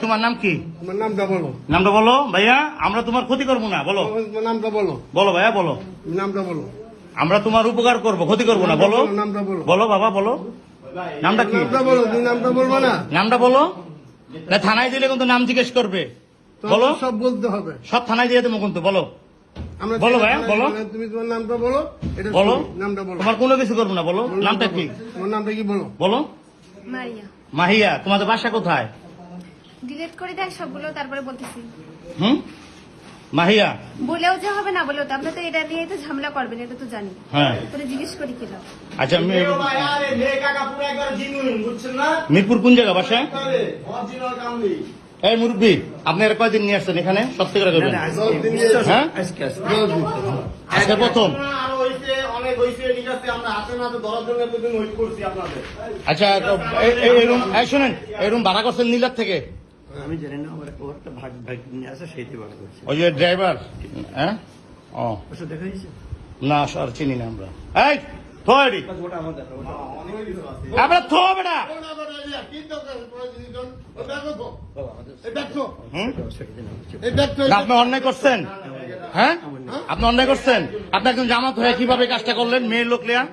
তোমার নাম কি? নামটা বলো ভাইয়া, আমরা তোমার ক্ষতি করবো না। বলো নামটা বলো। বলো ভাইয়া বলো নামটা বলো। আমরা তোমার উপকার করবো, ক্ষতি করবো না। বলো নামটা বলো। বলো বাবা বলো নামটা কি? নামটা বলো। তুমি নামটা বলবো না? নামটা বলো না, থানায় দিলে কিন্তু নাম জিজ্ঞেস করবে। বলো সব বলতে হবে, সব থানায় দিয়ে দেবো কিন্তু। বলো বলো ভাইয়া বলো। তুমি তোমার নামটা বলো। এটা বলো নামটা বলো। তোমার কোনো কিছু করবো না। বলো নামটা কি? তোমার নামটা কি বলো? বলো মারিয়া। মাহিয়া। তোমাদের বাসা কোথায়? ডিলিট করে দেখ সবগুলো, তারপরে বলতেছি। মাহিয়া বলেও যে হবে না বলেও তো, আপনি তো এটা নিয়ে তো ঝামেলা করবেন, এটা তো জানি। হ্যাঁ তোরে জিজ্ঞেস করি কিনা। আচ্ছা মিরপুর কোন জায়গা বাসা? এই মুরব্বী, আপনার কয়দিন নিয়ে আসছেন এখানে? সত্যি করে করবেন। হ্যাঁ আজকে প্রথম। আচ্ছা শোনেন, এই রুম ভাড়া করছেন নীলার থেকে? আমি জানি না, আমার একটা ভাগ আছে, সেইটি ভাড়া করছি। ওই যে ড্রাইভার? হ্যাঁ ও ওষুধ দেখা হয়েছে না, স্যার চিনি না আমরা। এই থোড়ি আমরা থো বেটা। আপনি অন্যায় করছেন। হ্যাঁ আপনি অন্যায় করছেন। আপনি একজন জামাত হয়ে কিভাবে কাজটা করলেন? মেয়ের লোক লিয়া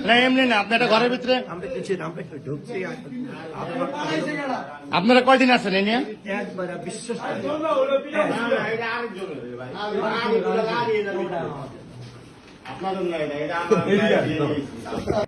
না, এমনি না। আপনি একটা ঘরের ভিতরে আপনারা কয়দিন আছেন এ নিয়ে? একবার বিশ্বাস